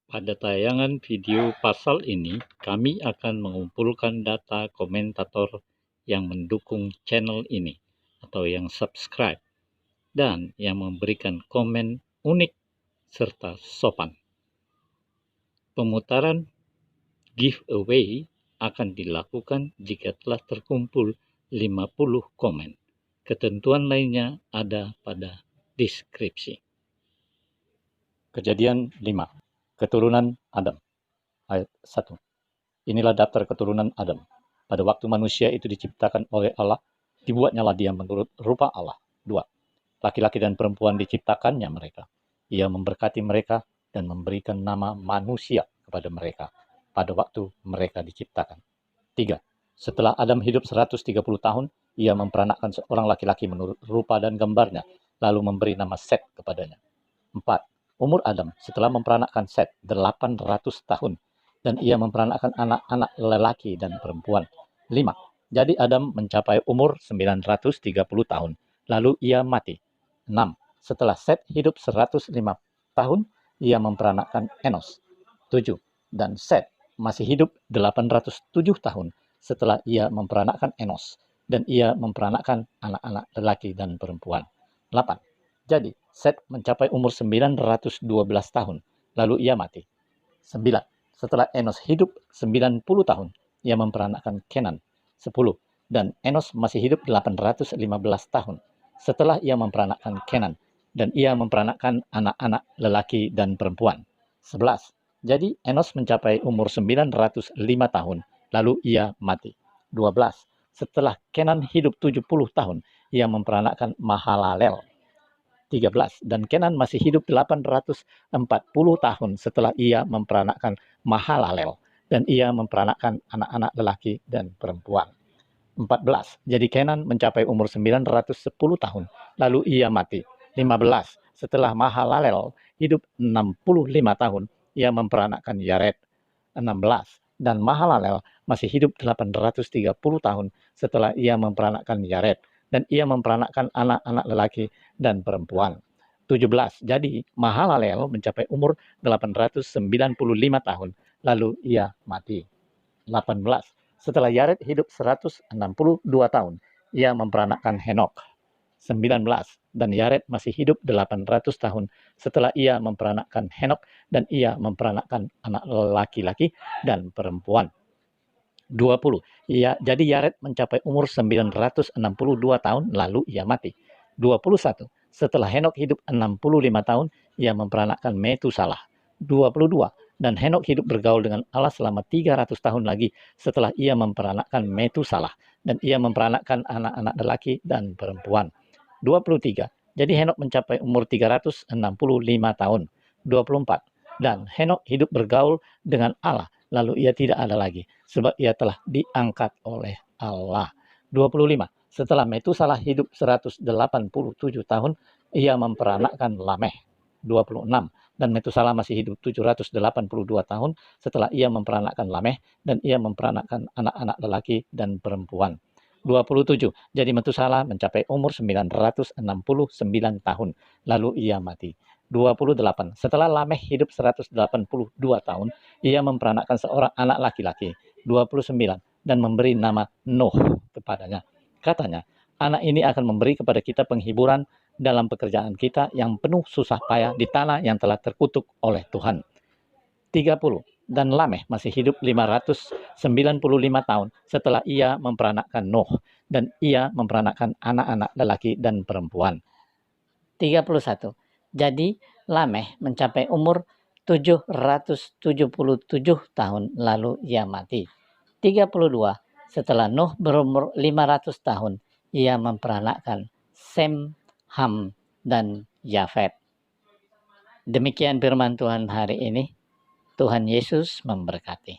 Pada tayangan video pasal ini, kami akan mengumpulkan data komentator yang mendukung channel ini atau yang subscribe dan yang memberikan komen unik serta sopan. Pemutaran giveaway akan dilakukan jika telah terkumpul 50 komen. Ketentuan lainnya ada pada deskripsi. Kejadian 5. Keturunan Adam. Ayat 1. Inilah daftar keturunan Adam. Pada waktu manusia itu diciptakan oleh Allah, dibuatnyalah dia menurut rupa Allah. 2. Laki-laki dan perempuan diciptakannya mereka. Ia memberkati mereka dan memberikan nama manusia kepada mereka pada waktu mereka diciptakan. 3. Setelah Adam hidup 130 tahun, ia memperanakkan seorang laki-laki menurut rupa dan gambarnya, lalu memberi nama Set kepadanya. 4. Umur Adam setelah memperanakkan Set 800 tahun, dan ia memperanakkan anak-anak lelaki dan perempuan. 5. Jadi Adam mencapai umur 930 tahun, lalu ia mati. 6. Setelah Set hidup 105 tahun, ia memperanakkan Enos. 7. Dan Set masih hidup 807 tahun setelah ia memperanakkan Enos, dan ia memperanakkan anak-anak lelaki dan perempuan. 8. Jadi Set mencapai umur 912 tahun, lalu ia mati. 9. Setelah Enos hidup 90 tahun, ia memperanakkan Kenan. 10. Dan Enos masih hidup 815 tahun setelah ia memperanakkan Kenan, dan ia memperanakkan anak-anak lelaki dan perempuan. 11. Jadi Enos mencapai umur 905 tahun, lalu ia mati. 12. Setelah Kenan hidup 70 tahun, ia memperanakkan Mahalalel. 13. Dan Kenan masih hidup 840 tahun setelah ia memperanakkan Mahalalel, dan ia memperanakkan anak-anak lelaki dan perempuan. 14. Jadi Kenan mencapai umur 910 tahun, lalu ia mati. 15. Setelah Mahalalel hidup 65 tahun, ia memperanakkan Yared. 16. Dan Mahalalel masih hidup 830 tahun setelah ia memperanakkan Yared, dan ia memperanakkan anak-anak lelaki dan perempuan. 17. Jadi Mahalalel mencapai umur 895 tahun, lalu ia mati. 18. Setelah Yared hidup 162 tahun, ia memperanakkan Henok. 19. Dan Yared masih hidup 800 tahun setelah ia memperanakkan Henok, dan ia memperanakkan anak laki-laki dan perempuan. 20. Jadi Yared mencapai umur 962 tahun, lalu ia mati. 21. Setelah Henok hidup 65 tahun, ia memperanakkan Metusalah. 22. Dan Henok hidup bergaul dengan Allah selama 300 tahun lagi setelah ia memperanakkan Metusalah, dan ia memperanakkan anak-anak lelaki dan perempuan. 23. Jadi Henok mencapai umur 365 tahun. 24. Dan Henok hidup bergaul dengan Allah, lalu ia tidak ada lagi, sebab ia telah diangkat oleh Allah. 25. Setelah Metusalah hidup 187 tahun, ia memperanakkan Lameh. 26. Dan Metusalah masih hidup 782 tahun setelah ia memperanakkan Lameh, dan ia memperanakkan anak-anak lelaki dan perempuan. 27. Jadi Metusalah mencapai umur 969 tahun, lalu ia mati. 28. Setelah Lameh hidup 182 tahun, ia memperanakkan seorang anak laki-laki. 29. Dan memberi nama Nuh kepadanya. Katanya, anak ini akan memberi kepada kita penghiburan dalam pekerjaan kita yang penuh susah payah di tanah yang telah terkutuk oleh Tuhan. 30. Dan Lameh masih hidup 595 tahun setelah ia memperanakkan Nuh, dan ia memperanakkan anak-anak lelaki dan perempuan. 31. Jadi Lameh mencapai umur 777 tahun, lalu ia mati. 32. Setelah Nuh berumur 500 tahun, ia memperanakkan Sem, Ham, dan Yafet. Demikian firman Tuhan hari ini. Tuhan Yesus memberkati.